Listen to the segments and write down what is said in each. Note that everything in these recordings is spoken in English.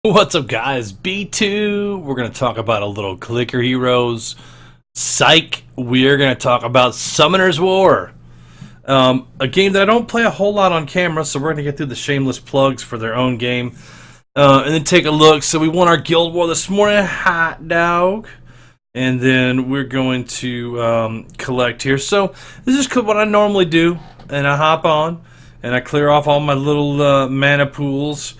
What's up, guys? B2. We're going to talk about a little clicker heroes. Psych. We're going to talk about Summoner's War. A game that I don't play a whole lot on camera, so we're going to get through the shameless plugs for their own game. And then take a look. So we won our Guild War this morning. Hot dog. And then we're going to collect here. So this is what I normally do. And I hop on. And I clear off all my little mana pools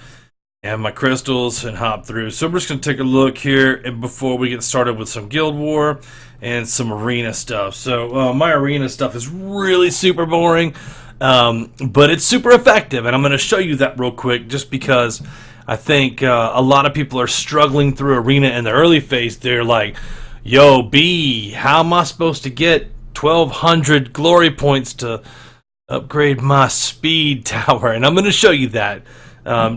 and my crystals and hop through. So we're just going to take a look here and before we get started with some Guild War and some arena stuff. So my arena stuff is really super boring, but it's super effective, and I'm going to show you that real quick just because I think a lot of people are struggling through arena in the early phase. They're like, yo, B, how am I supposed to get 1,200 glory points to upgrade my speed tower? And I'm going to show you that.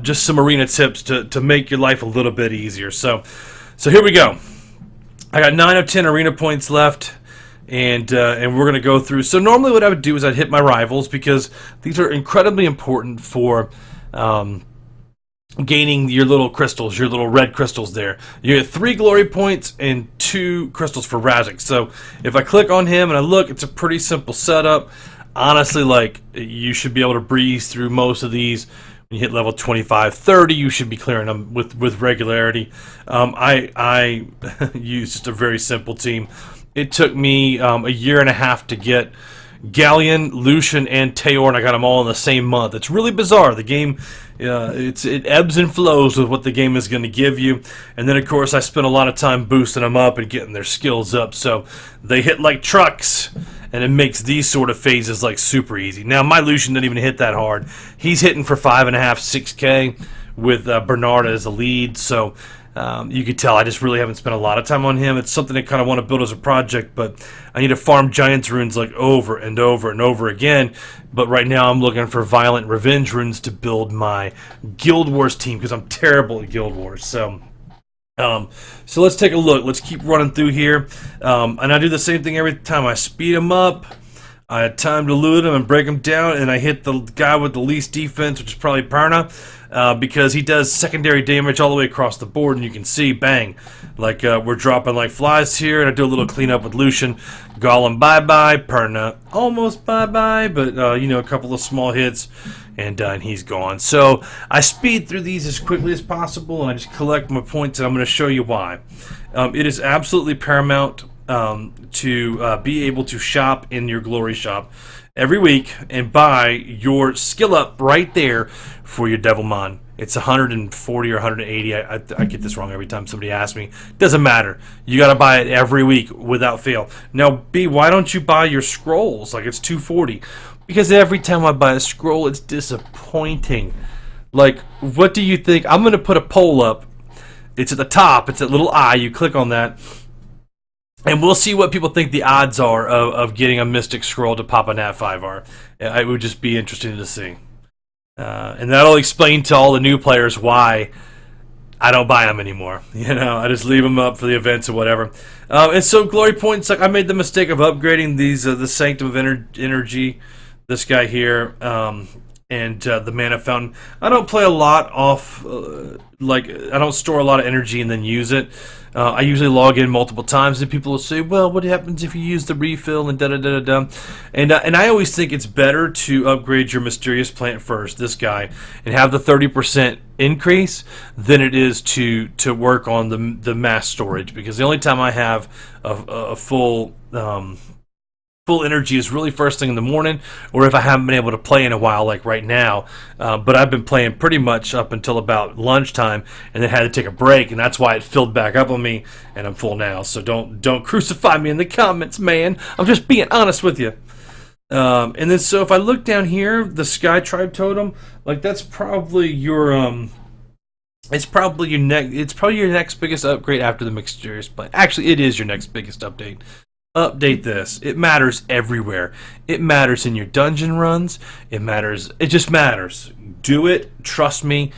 Just some arena tips to make your life a little bit easier. So here we go. I got 9 of 10 arena points left, and we're gonna go through. So normally what I would do is I'd hit my rivals because these are incredibly important for gaining your little crystals, your little red crystals there. You get 3 glory points and 2 crystals for Razik. So if I click on him and I look, it's a pretty simple setup. Honestly, like, you should be able to breeze through most of these. When you hit level 25, 30, you should be clearing them with regularity. I use just a very simple team. It took me a year and a half to get Galleon, Lucian, and Teor, and I got them all in the same month. It's really bizarre. The game, it ebbs and flows with what the game is going to give you. And then, of course, I spent a lot of time boosting them up and getting their skills up, so they hit like trucks. And it makes these sort of phases like super easy. Now, my Lucian didn't even hit that hard. He's hitting for 5.5, 6K with Bernard as the lead. So you could tell I just really haven't spent a lot of time on him. It's something I kind of want to build as a project, but I need to farm Giants runes like over and over and over again. But right now I'm looking for Violent Revenge runes to build my Guild Wars team because I'm terrible at Guild Wars. So let's take a look. Let's keep running through here. And I do the same thing every time. I speed him up. I had time to loot him and break him down, and I hit the guy with the least defense, which is probably Perna, because he does secondary damage all the way across the board, and you can see, bang, like we're dropping like flies here, and I do a little cleanup with Lucian. Golem, bye-bye. Perna, almost bye-bye, but, you know, a couple of small hits, and he's gone. So I speed through these as quickly as possible, and I just collect my points, and I'm going to show you why. It is absolutely paramount to be able to shop in your glory shop every week and buy your skill up right there for your Devilmon. It's 140 or 180. I get this wrong every time somebody asks me. Doesn't matter. You got to buy it every week without fail. Now, B, why don't you buy your scrolls? Like, it's 240. Because every time I buy a scroll, it's disappointing. Like, what do you think? I'm going to put a poll up. It's at the top. It's that little eye. You click on that. And we'll see what people think the odds are of getting a Mystic Scroll to pop a Nat 5R. It would just be interesting to see. And that'll explain to all the new players why I don't buy them anymore. You know, I just leave them up for the events or whatever. And so glory points, like I made the mistake of upgrading these, the Sanctum of Energy, this guy here, and the Mana Fountain. I don't play a lot off, like, I don't store a lot of energy and then use it. I usually log in multiple times, and people will say, well, what happens if you use the refill and da-da-da-da-da? And I always think it's better to upgrade your Mysterious Plant first, this guy, and have the 30% increase than it is to work on the mass storage, because the only time I have a full energy is really first thing in the morning, or if I haven't been able to play in a while, like right now. But I've been playing pretty much up until about lunchtime, and then had to take a break, and that's why it filled back up on me, and I'm full now. So don't crucify me in the comments, man. I'm just being honest with you. And then so if I look down here, the Sky Tribe Totem, like that's probably your it's probably your next biggest upgrade after the Mysterious Plant. Actually, it is your next biggest update. Update this. It matters everywhere. It matters in your dungeon runs. It matters. It just matters. Do it. Trust me.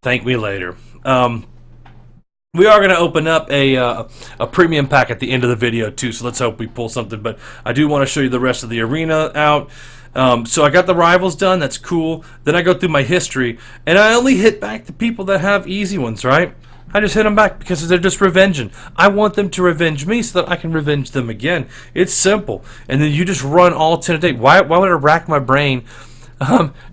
Thank me later. We are going to open up a premium pack at the end of the video too, so let's hope we pull something. But I do want to show you the rest of the arena out. So I got the rivals done. That's cool. Then I go through my history, and I only hit back the people that have easy ones, right? I just hit them back because they're just revenging. I want them to revenge me so that I can revenge them again. It's simple. And then you just run all 10 a day. Why would I rack my brain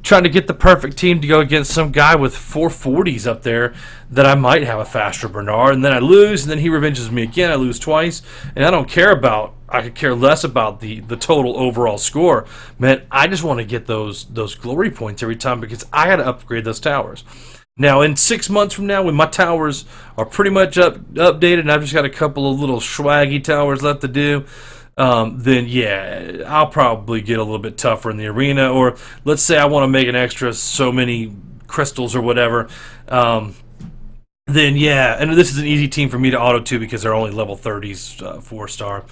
trying to get the perfect team to go against some guy with 440s up there that I might have a faster Bernard, and then I lose, and then he revenges me again. I lose twice, and I could care less about the total overall score. Man, I just want to get those glory points every time because I got to upgrade those towers. Now, in 6 months from now, when my towers are pretty much updated and I've just got a couple of little swaggy towers left to do, then yeah, I'll probably get a little bit tougher in the arena. Or let's say I want to make an extra so many crystals or whatever. Then yeah, and this is an easy team for me to auto too because they're only level 30s, 4-star.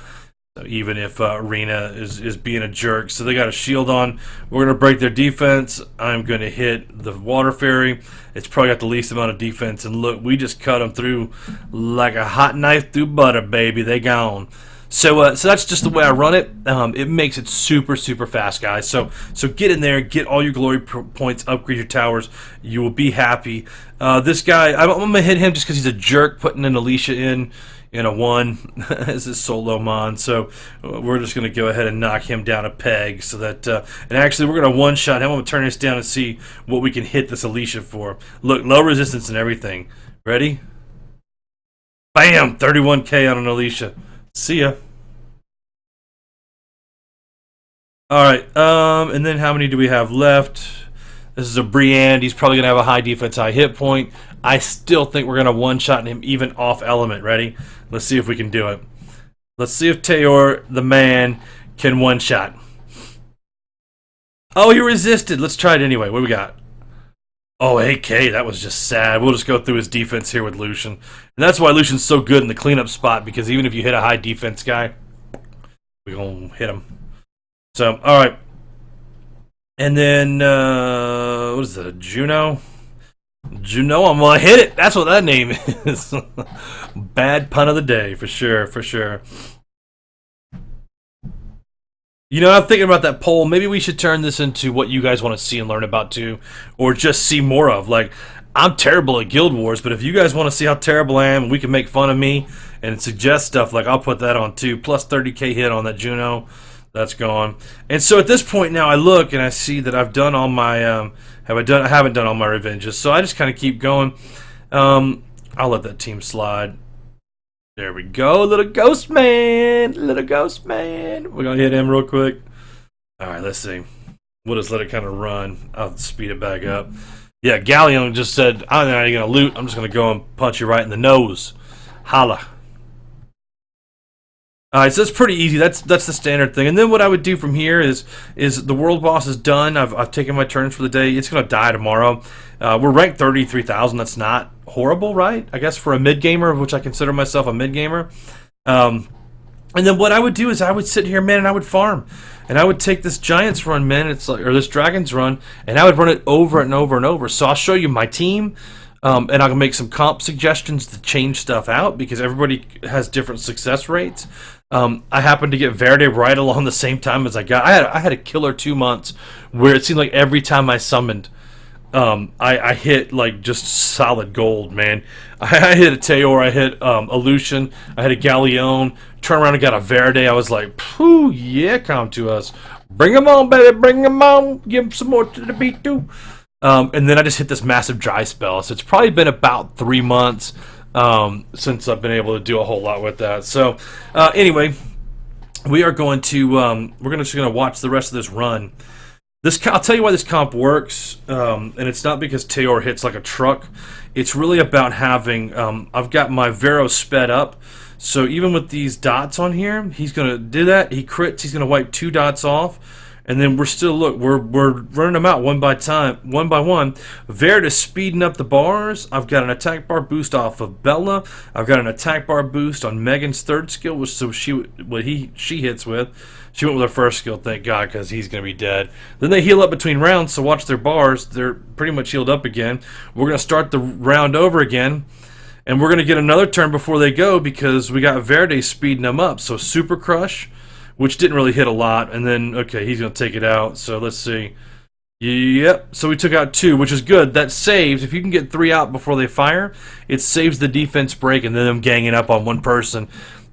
So even if Arena is being a jerk, so they got a shield on, we're gonna break their defense. I'm gonna hit the water fairy. It's probably got the least amount of defense, and look, we just cut them through like a hot knife through butter, baby. They gone. So that's just the way I run it. It makes it super fast, guys. So get in there, get all your glory points, upgrade your towers. You will be happy. This guy, I'm gonna hit him just because he's a jerk, putting an Alicia in a 1 as his solo Mons. So we're just gonna go ahead and knock him down a peg. So that and actually we're gonna one-shot him. I'm gonna turn this down and see what we can hit this Alicia for. Look, low resistance and everything. Ready? Bam! 31k on an Alicia. See ya. Alright, and then how many do we have left? This is a Briand. He's probably going to have a high defense, high hit point. I still think we're going to one-shot him even off element. Ready? Let's see if we can do it. Let's see if Teor, the man, can one-shot. Oh, he resisted. Let's try it anyway. What do we got? Oh, 8k. That was just sad. We'll just go through his defense here with Lucian. And that's why Lucian's so good in the cleanup spot, because even if you hit a high defense guy, we're going to hit him. So, alright. And then, what is that, Juno? Juno, I'm going to hit it. That's what that name is. Bad pun of the day, for sure, for sure. You know, I'm thinking about that poll. Maybe we should turn this into what you guys want to see and learn about too, or just see more of. Like, I'm terrible at Guild Wars, but if you guys want to see how terrible I am and we can make fun of me and suggest stuff, like, I'll put that on too. Plus 30k hit on that Juno. That's gone. And so at this point now I look and I see that I've done all my I haven't done all my revenges. So I just kind of keep going. I'll let that team slide. There we go, little ghost man. Little ghost man. We're gonna hit him real quick. Alright, let's see. We'll just let it kind of run. I'll speed it back up. Yeah, Galleon just said, I'm not even gonna loot, I'm just gonna go and punch you right in the nose. Holla. Alright, so that's pretty easy. That's the standard thing. And then what I would do from here is the world boss is done. I've taken my turns for the day. It's going to die tomorrow. We're ranked 33,000. That's not horrible, right? I guess for a mid-gamer, which I consider myself a mid-gamer. And then what I would do is I would sit here, man, and I would farm. And I would take this Giants run, man, or this Dragons run, and I would run it over and over and over. So I'll show you my team. And I'll make some comp suggestions to change stuff out because everybody has different success rates. I happened to get Verde right along the same time as I had a killer 2 months where it seemed like every time I summoned, I hit like just solid gold, man. I hit a Teor, I hit a Lucian, I hit a Galleon, turned around and got a Verde. I was like, phew, yeah, come to us. Bring them on, baby, bring them on. Give them some more to the beat, too. And then I just hit this massive dry spell. So it's probably been about 3 months since I've been able to do a whole lot with that. So anyway, we are going to we're just going to watch the rest of this run. I'll tell you why this comp works, and it's not because Teor hits like a truck. It's really about having I've got my Vero sped up. So even with these dots on here, he's going to do that. He crits. He's going to wipe 2 dots off. And then we're running them out one by one. Verde is speeding up the bars. I've got an attack bar boost off of Bella. I've got an attack bar boost on Megan's 3rd skill, which she hits with. She went with her 1st skill, thank God, because he's gonna be dead. Then they heal up between rounds, so watch their bars. They're pretty much healed up again. We're gonna start the round over again. And we're gonna get another turn before they go because we got Verde speeding them up. So Super Crush. which didn't really hit a lot. And then, okay, he's going to take it out. So let's see. Yep, so we took out 2, which is good. That saves. If you can get 3 out before they fire, it saves the defense break and then them ganging up on one person.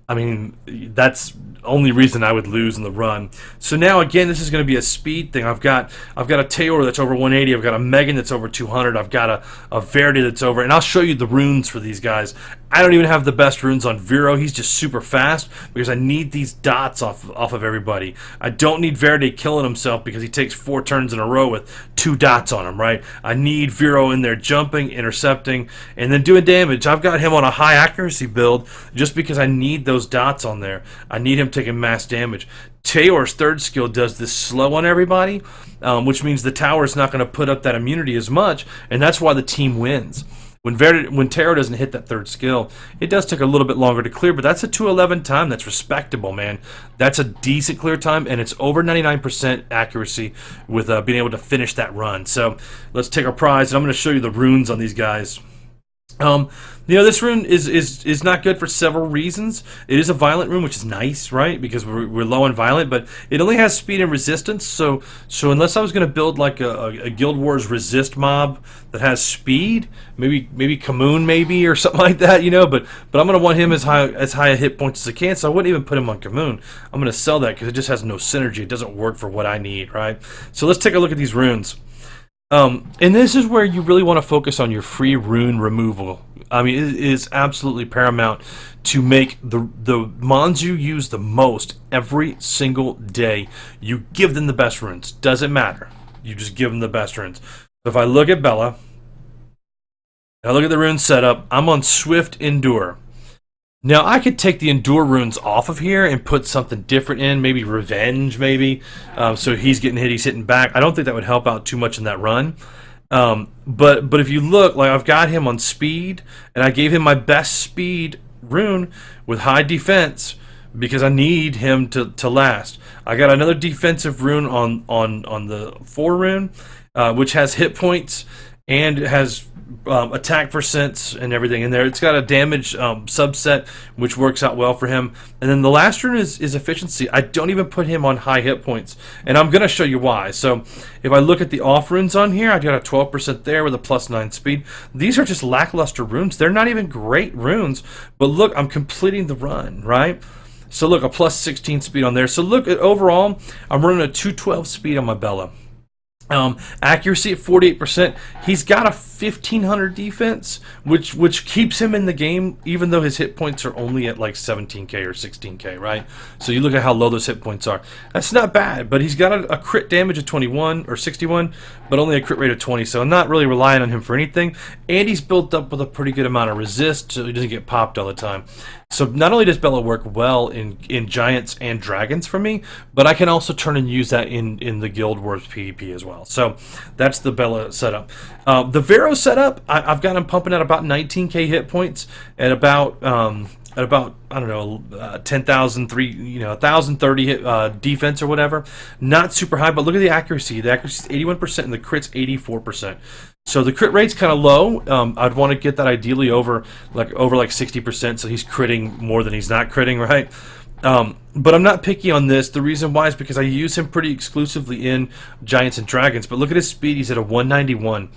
I mean, that's only reason I would lose in the run. So now again, this is going to be a speed thing. I've got a Taylor that's over 180. I've got a Megan that's over 200. I've got a Verity that's over, and I'll show you the runes for these guys. I don't even have the best runes on Vero. He's just super fast because I need these dots off of everybody. I don't need Verity killing himself because he takes 4 turns in a row with 2 dots on him, right? I need Vero in there jumping, intercepting, and then doing damage. I've got him on a high accuracy build just because I need those dots on there. I need him taking mass damage. Tayor's third skill does this slow on everybody, which means the tower's not going to put up that immunity as much, and that's why the team wins. When Tayor doesn't hit that third skill, it does take a little bit longer to clear, but that's a 211 time. That's respectable, man. That's a decent clear time, and it's over 99% accuracy with being able to finish that run. So let's take our prize, and I'm going to show you the runes on these guys. This rune is not good for several reasons. It is a violent rune, which is nice, right? Because we're low on violent, but it only has speed and resistance. So unless I was going to build like a Guild Wars resist mob that has speed, maybe Kamoon maybe or something like that, But I'm going to want him as high a hit points as I can. So I wouldn't even put him on Kamoon. I'm going to sell that because it just has no synergy. It doesn't work for what I need, right? So let's take a look at these runes. And this is where you really want to focus on your free rune removal. I mean, it is absolutely paramount to make the Mons you use the most every single day. You give them the best runes. Doesn't matter. You just give them the best runes. So if I look at Bella, I look at the rune setup, I'm on Swift Endure. Now, I could take the Endure runes off of here and put something different in, maybe Revenge, maybe. So he's getting hit, he's hitting back. I don't think that would help out too much in that run. But if you look, like I've got him on speed, and I gave him my best speed rune with high defense because I need him to last. I got another defensive rune on the 4 rune, which has hit points and it has attack percents and everything in there. It's got a damage subset, which works out well for him. And then the last rune is efficiency. I don't even put him on high hit points, and I'm going to show you why. So if I look at the off runes on here, I got a 12% there with a +9 speed. These are just lackluster runes. They're not even great runes, but look, I'm completing the run, right? So look, a +16 speed on there. So look, overall, I'm running a 212 speed on my Bella. Accuracy at 48%. He's got a 1500 defense, which keeps him in the game, even though his hit points are only at like 17k or 16k, right? So you look at how low those hit points are. That's not bad, but he's got a crit damage of 21 or 61, but only a crit rate of 20, so I'm not really relying on him for anything. And he's built up with a pretty good amount of resist, so he doesn't get popped all the time. So not only does Bella work well in Giants and Dragons for me, but I can also turn and use that in the Guild Wars PvP as well. So that's the Bella setup. The Vero setup, I've got him pumping at about 19k hit points at about I don't know 10,003 1,030 hit defense or whatever. Not super high, but look at the accuracy. The accuracy is 81% and the crit's 84%. So the crit rate's kind of low. I'd want to get that ideally over like 60%, so he's critting more than he's not critting, right? But I'm not picky on this. The reason why is because I use him pretty exclusively in Giants and Dragons. But look at his speed. He's at a 191.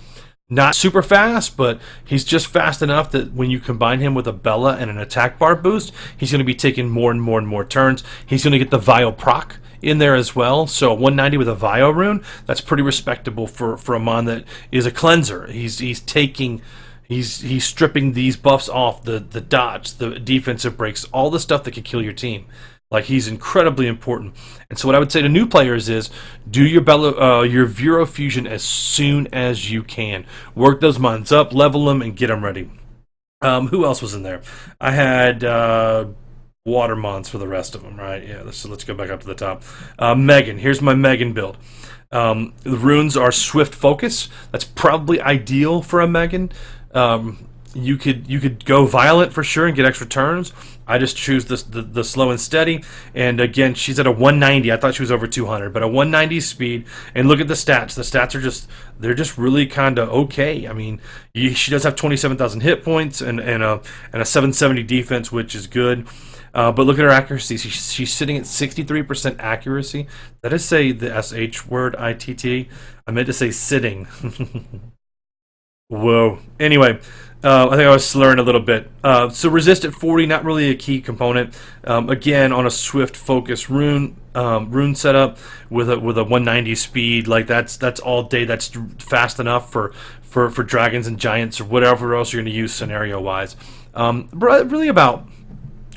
Not super fast, but he's just fast enough that when you combine him with a Bella and an attack bar boost, he's going to be taking more and more and more turns. He's going to get the Vio proc in there as well. So 190 with a Vio rune, that's pretty respectable for a Mon that is a cleanser. He's stripping these buffs off, the dodge, the defensive breaks, all the stuff that could kill your team. Like, he's incredibly important. And so what I would say to new players is do your your Vero fusion as soon as you can. Work those Mons up, level them, and get them ready. Who else was in there? I had Water Mons for the rest of them, right? Yeah, let's go back up to the top. Megan, here's my Megan build. The runes are Swift Focus. That's probably ideal for a Megan. You could go Violent for sure and get extra turns. I just choose the slow and steady. And again, she's at a 190. I thought she was over 200, but a 190 speed. And look at the stats. The stats are just really kind of okay. I mean, she does have 27,000 hit points and a 770 defense, which is good. But look at her accuracy. She's sitting at 63% accuracy. That is say the SH word, ITT. I meant to say sitting. Whoa. Anyway, I think I was slurring a little bit. So resist at 40, not really a key component. Again, on a swift focus rune setup with a 190 speed, like that's all day. That's fast enough for dragons and giants or whatever else you're going to use scenario wise. Really about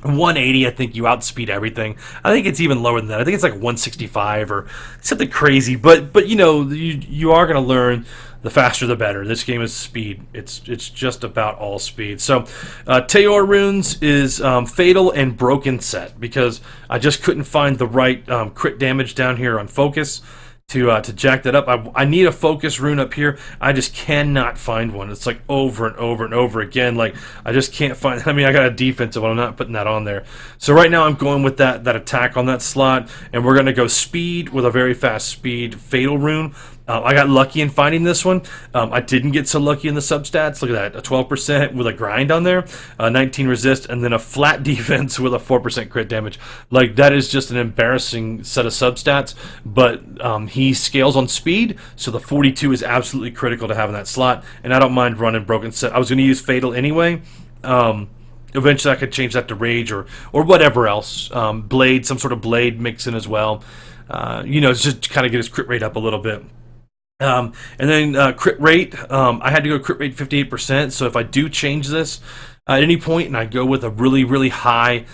180, I think you outspeed everything. I think it's even lower than that. I think it's like 165 or something crazy. But you know, you are going to learn the faster the better. This game is speed. It's just about all speed. So Teor runes is fatal and broken set because I just couldn't find the right crit damage down here on focus to jack that up. I need a focus rune up here. I just cannot find one. It's like over and over and over again. Like I just can't find. I mean, I got a defensive one. I'm not putting that on there. So right now I'm going with that attack on that slot, and we're gonna go speed with a very fast speed fatal rune. I got lucky in finding this one. I didn't get so lucky in the substats. Look at that, a 12% with a grind on there, 19 resist, and then a flat defense with a 4% crit damage. Like, that is just an embarrassing set of substats, but he scales on speed, so the 42 is absolutely critical to have in that slot, and I don't mind running broken set. I was going to use fatal anyway. Eventually I could change that to rage or whatever else. Blade, some sort of blade mix in as well. You know, just kind of get his crit rate up a little bit. And then crit rate, I had to go crit rate 58%, so if I do change this at any point and I go with a really, really high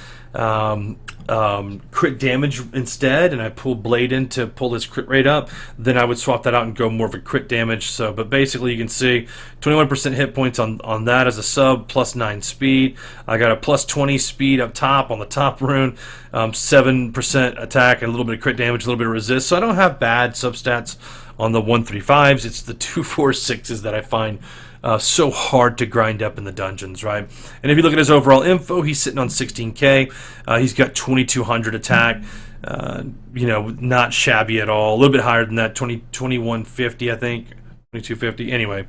crit damage instead, and I pull Blade in to pull this crit rate up, then I would swap that out and go more of a crit damage. So, but basically you can see 21% hit points on that as a sub, plus 9 speed. I got a plus 20 speed up top on the top rune, 7% attack, and a little bit of crit damage, a little bit of resist. So I don't have bad substats on the 135s. It's the 246s that I find so hard to grind up in the dungeons, right? And if you look at his overall info, he's sitting on 16k. He's got 2200 attack. You know, not shabby at all. A little bit higher than that, 2150, I think, 2250. Anyway,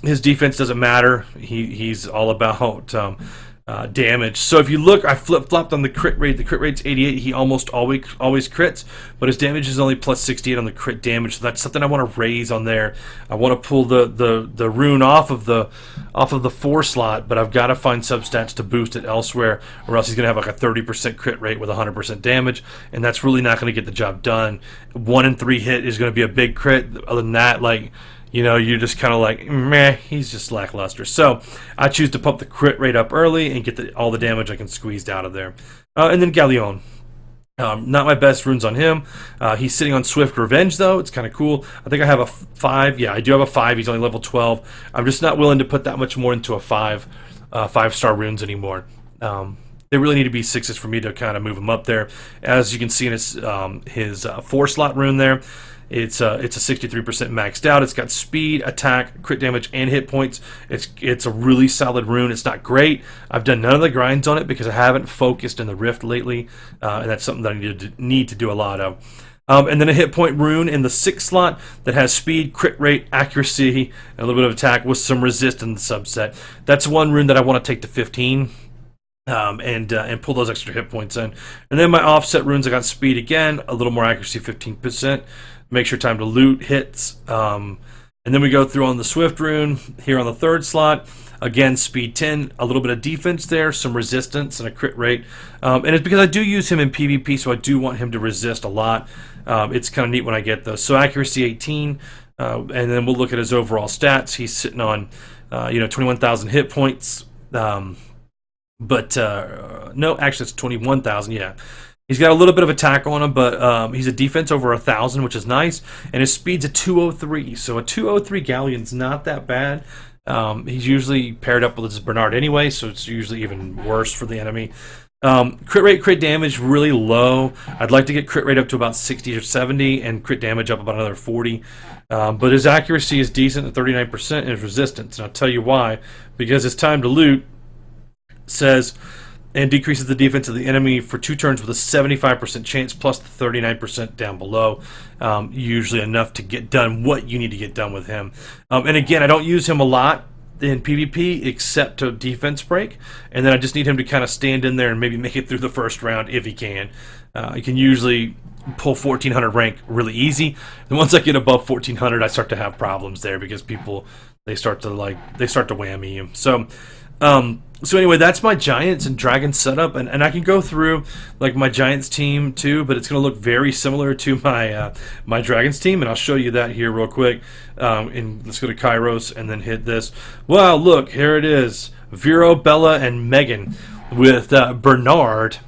his defense doesn't matter. He's all about damage. So if you look, I flip-flopped on the crit rate. The crit rate's 88. He almost always crits, but his damage is only plus 68 on the crit damage. So that's something I want to raise on there. I want to pull the rune off of the 4 slot, but I've got to find substats to boost it elsewhere, or else he's gonna have like a 30% crit rate with 100% damage, and that's really not going to get the job done. 1 in 3 hit is going to be a big crit. Other than that, like, you know, you're just kind of like, meh, he's just lackluster. So I choose to pump the crit rate up early and get all the damage I can squeeze out of there. And then Galleon. Not my best runes on him. He's sitting on Swift Revenge, though. It's kind of cool. I think I have a 5. Yeah, I do have a 5. He's only level 12. I'm just not willing to put that much more into a 5-star runes anymore. They really need to be 6s for me to kind of move him up there. As you can see in his 4-slot rune there, it's a 63% maxed out. It's got speed, attack, crit damage, and hit points. It's a really solid rune. It's not great. I've done none of the grinds on it because I haven't focused in the Rift lately, and that's something that I need to do a lot of. And then a hit point rune in the 6th slot that has speed, crit rate, accuracy, and a little bit of attack with some resist in the subset. That's one rune that I want to take to 15. And pull those extra hit points in. And then my offset runes, I got speed again, a little more accuracy, 15%. Make sure time to loot hits. And then we go through on the Swift rune here on the 3rd slot. Again, speed 10, a little bit of defense there, some resistance, and a crit rate. And it's because I do use him in PvP, so I do want him to resist a lot. It's kind of neat when I get those. So accuracy 18, and then we'll look at his overall stats. He's sitting on 21,000 hit points. No, actually it's 21,000, yeah. He's got a little bit of attack on him, but he's a defense over 1,000, which is nice, and his speed's a 203, so a 203 Galleon's not that bad. He's usually paired up with his Bernard anyway, so it's usually even worse for the enemy. Crit rate, crit damage, really low. I'd like to get crit rate up to about 60 or 70, and crit damage up about another 40. But his accuracy is decent at 39%, and his resistance, and I'll tell you why. Because his time to loot says, and decreases the defense of the enemy for 2 turns with a 75% chance plus the 39% down below. Usually enough to get done what you need to get done with him. And again, I don't use him a lot in PvP except to defense break, and then I just need him to kind of stand in there and maybe make it through the first round if he can. He can usually pull 1400 rank really easy, and once I get above 1400, I start to have problems there because people they start to whammy you. So anyway, that's my Giants and Dragons setup, and I can go through like my Giants team too, but it's going to look very similar to my my Dragons team, and I'll show you that here real quick. And let's go to Kairos and then hit this. Wow, look, here it is: Vero, Bella, and Megan with Bernard,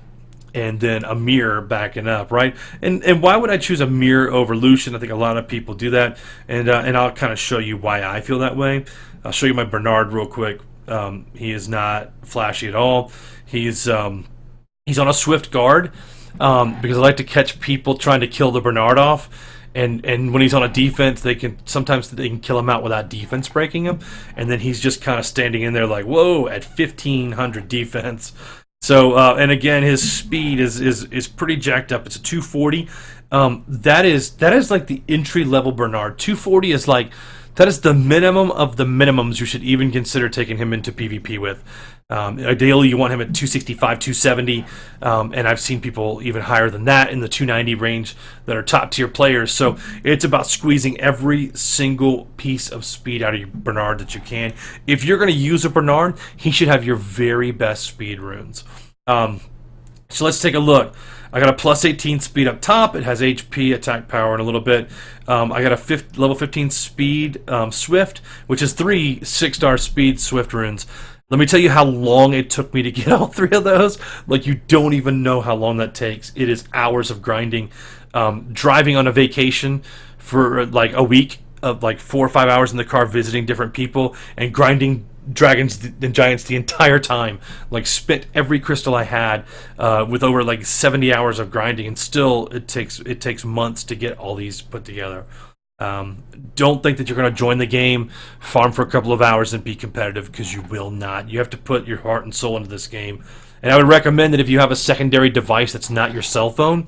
and then Amir backing up, right? And why would I choose Amir over Lucian? I think a lot of people do that, and I'll kind of show you why I feel that way. I'll show you my Bernard real quick. He is not flashy at all. He's on a swift guard because I like to catch people trying to kill the Bernard off. And when he's on a defense, sometimes they can kill him out without defense breaking him. And then he's just kind of standing in there like, whoa, at 1500 defense. So and again, his speed is pretty jacked up. It's a 240. That is like the entry level Bernard. 240 is like. That is the minimum of the minimums you should even consider taking him into PvP with. Ideally, you want him at 265, 270, and I've seen people even higher than that in the 290 range that are top-tier players. So it's about squeezing every single piece of speed out of your Bernard that you can. If you're going to use a Bernard, he should have your very best speed runes. So let's take a look. I got a plus 18 speed up top. It has HP, attack power, and a little bit. I got a level 15 speed Swift, which is 3 6-star speed Swift runes. Let me tell you how long it took me to get all 3 of those. Like, you don't even know how long that takes. It is hours of grinding. Driving on a vacation for like a week of like 4 or 5 hours in the car visiting different people and grinding Dragons and Giants the entire time. Like, spent every crystal I had with over like 70 hours of grinding, and still it takes months to get all these put together. Don't think that you're going to join the game, farm for a couple of hours, and be competitive, because you will not. You have to put your heart and soul into this game. And I would recommend that if you have a secondary device that's not your cell phone,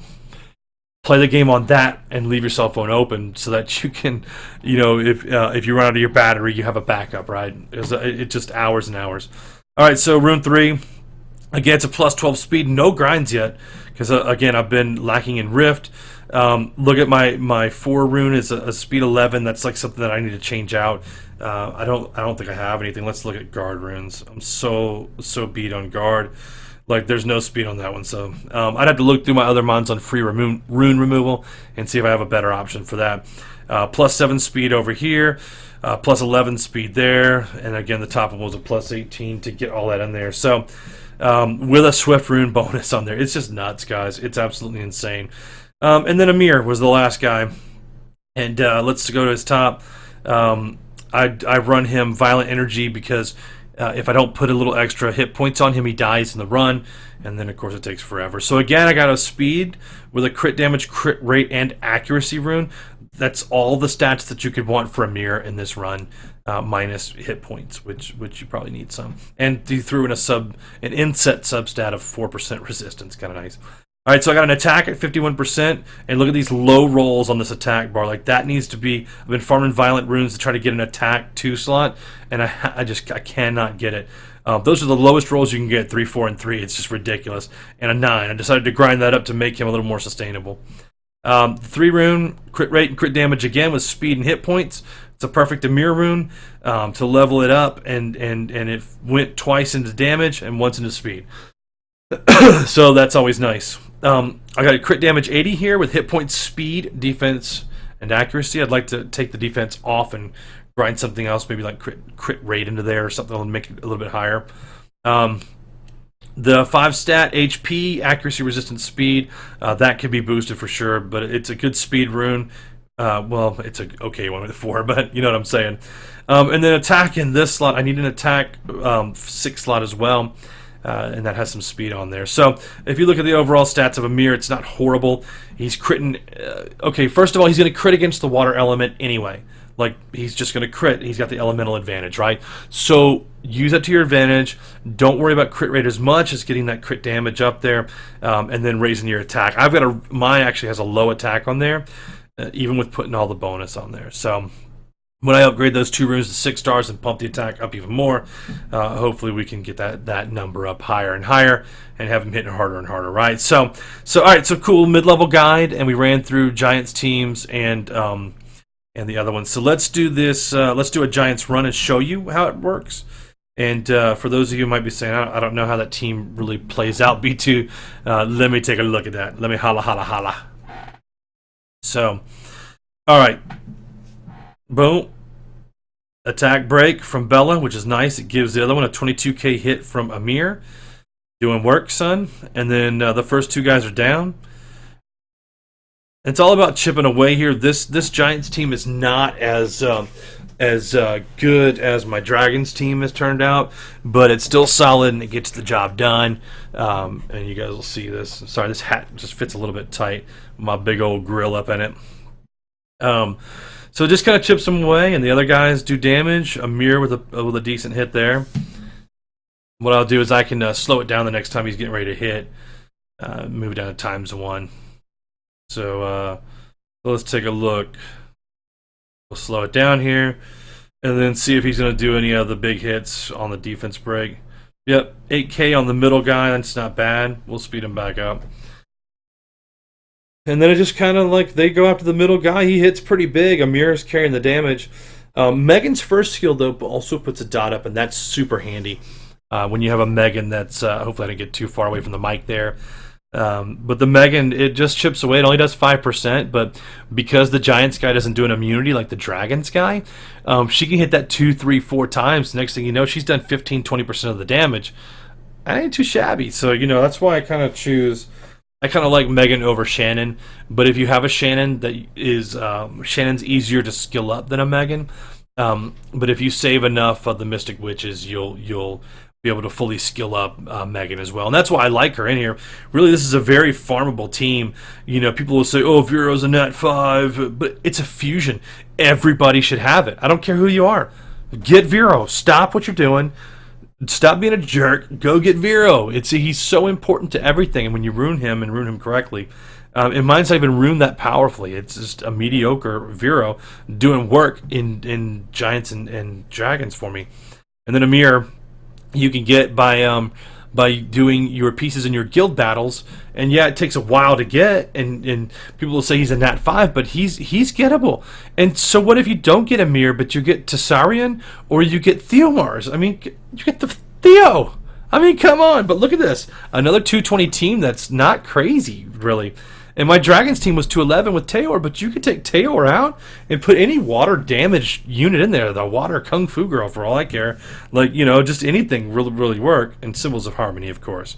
play the game on that and leave your cell phone open so that you can, if you run out of your battery, you have a backup, right? It's just hours and hours. All right, so Rune 3, again, it's a plus 12 speed, no grinds yet, because, again, I've been lacking in Rift. Look at my 4 rune is a speed 11. That's like something that I need to change out. I don't think I have anything. Let's look at guard runes. I'm so beat on guard. Like, there's no speed on that one, so I'd have to look through my other Mons on free rune removal and see if I have a better option for that. Plus 7 speed over here, plus 11 speed there, and again, the top one was a plus 18 to get all that in there. So, with a Swift rune bonus on there, it's just nuts, guys. It's absolutely insane. And then Amir was the last guy, and let's go to his top. I run him Violent Energy because if I don't put a little extra hit points on him, he dies in the run, and then of course it takes forever. So again, I got a speed with a crit damage, crit rate, and accuracy rune. That's all the stats that you could want for Amir in this run, minus hit points, which you probably need some. And you threw in an inset substat of 4% resistance, kind of nice. All right, so I got an attack at 51%, and look at these low rolls on this attack bar. Like, that needs to be. I've been farming violent runes to try to get an attack 2 slot, and I cannot get it. Those are the lowest rolls you can get, 3, 4, and 3. It's just ridiculous. And a 9. I decided to grind that up to make him a little more sustainable. 3 rune, crit rate and crit damage again with speed and hit points. It's a perfect Amir rune to level it up, and it went twice into damage and once into speed. So that's always nice. I got a crit damage 80 here with hit points, speed, defense, and accuracy. I'd like to take the defense off and grind something else, maybe like crit rate into there or something that'll make it a little bit higher. The 5 stat HP, accuracy, resistance, speed, that can be boosted for sure, but it's a good speed rune. Well, it's a okay one with the 4, but you know what I'm saying. And then attack in this slot, I need an attack 6 slot as well. And that has some speed on there. So if you look at the overall stats of Amir, it's not horrible. He's critting. Okay, first of all, he's going to crit against the water element anyway. Like, he's just going to crit. He's got the elemental advantage, right? So use that to your advantage. Don't worry about crit rate as much as getting that crit damage up there, and then raising your attack. Mine actually has a low attack on there, even with putting all the bonus on there. So When I upgrade those 2 runes to 6 stars and pump the attack up even more, hopefully we can get that number up higher and higher and have them hitting harder and harder, right? So all right, so cool mid-level guide, and we ran through Giants teams and the other ones. So let's do this. Let's do a Giants run and show you how it works. And for those of you who might be saying, I don't know how that team really plays out, B2, let me take a look at that. Let me holla. So, all right. Boom. Attack break from Bella, which is nice. It gives the other one a 22k hit from Amir. Doing work, son. And then the first 2 guys are down. It's all about chipping away here. This Giants team is not as good as my Dragons team has turned out, but it's still solid and it gets the job done. And you guys will see this. Sorry, this hat just fits a little bit tight. My big old grill up in it. So it just kind of chips them away, and the other guys do damage. Amir with a decent hit there. What I'll do is I can slow it down the next time he's getting ready to hit. Move it down to ×1. So let's take a look. We'll slow it down here, and then see if he's going to do any of the big hits on the defense break. Yep, 8k on the middle guy. That's not bad. We'll speed him back up. And then it just kind of like they go after the middle guy. He hits pretty big. Amir's carrying the damage. Megan's first skill, though, also puts a dot up, and that's super handy. When you have a Megan that's, hopefully I didn't get too far away from the mic there. But the Megan, it just chips away. It only does 5%, but because the Giants guy doesn't do an immunity like the Dragons guy, she can hit that 2, 3, 4 times. Next thing you know, she's done 15, 20% of the damage. That ain't too shabby. So, that's why I kind of like Megan over Shannon, but if you have a Shannon that is Shannon's easier to skill up than a Megan. But if you save enough of the Mystic Witches, you'll be able to fully skill up Megan as well, and that's why I like her in here. Really, this is a very farmable team. People will say, "Oh, Vero's a Nat 5," but it's a fusion. Everybody should have it. I don't care who you are. Get Vero. Stop what you're doing. Stop being a jerk. Go get Vero. He's so important to everything, and when you ruin him correctly, and mine's not even ruined that powerfully. It's just a mediocre Vero doing work in Giants and Dragons for me. And then Amir, you can get by doing your pieces in your guild battles, and yeah, it takes a while to get, and people will say he's a Nat 5, but he's gettable. And so what if you don't get Amir, but you get Tessarion, or you get Theomars? I mean, you get the Theo! I mean, come on, but look at this. Another 220 team that's not crazy, really. And my Dragons team was 211 with Teor, but you could take Teor out and put any water damage unit in there. The water Kung Fu girl, for all I care. Just anything really, really work. And Symbols of Harmony, of course.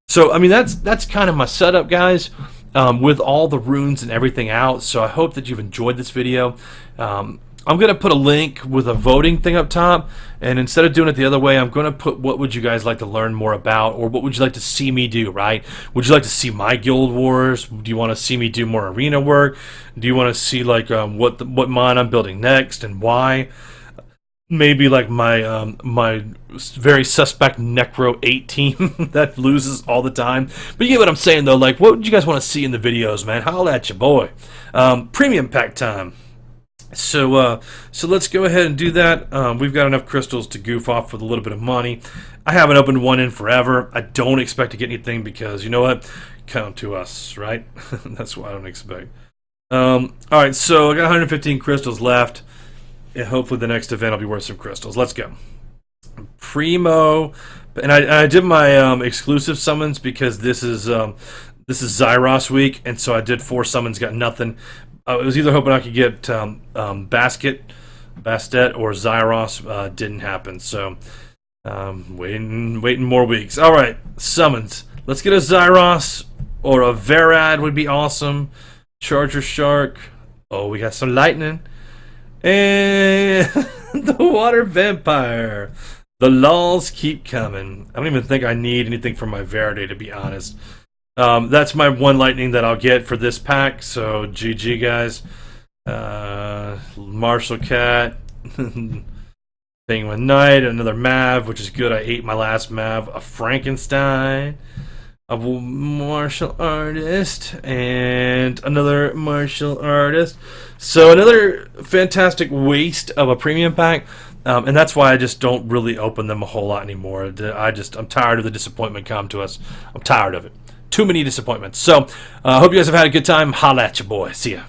So, I mean, that's kind of my setup, guys, with all the runes and everything out. So I hope that you've enjoyed this video. I'm going to put a link with a voting thing up top, and instead of doing it the other way, I'm going to put what would you guys like to learn more about, or what would you like to see me do, right? Would you like to see my guild wars? Do you want to see me do more arena work? Do you want to see what mon I'm building next and why? Maybe like my very suspect Necro 8 team that loses all the time. But you get what I'm saying, though. Like, what would you guys want to see in the videos, man? Holla at your boy. Premium pack time. So let's go ahead and do that. We've got enough crystals to goof off with a little bit of money. I haven't opened one in forever. I don't expect to get anything because, you know what? Come to us, right? That's what I don't expect. Alright, so I got 115 crystals left. And hopefully the next event will be worth some crystals. Let's go. Primo. And I did my exclusive summons because this is Zyros week, and so I did 4 summons, got nothing. I was either hoping I could get Bastet or Zyros. Didn't happen, so waiting more weeks. All right, summons. Let's get a Zyros or a Verad would be awesome. Charger Shark. Oh, we got some lightning. And the Water Vampire. The laws keep coming. I don't even think I need anything from my Verade, to be honest. That's my one lightning that I'll get for this pack, so GG, guys. Marshall Cat. Penguin Knight, another Mav, which is good. I ate my last Mav. A Frankenstein. a martial artist, and another martial artist. So another fantastic waste of a premium pack. And that's why I just don't really open them a whole lot anymore. I'm tired of the disappointment come to us. I'm tired of it. Too many disappointments. So I hope you guys have had a good time. Holla at you, boy. See ya.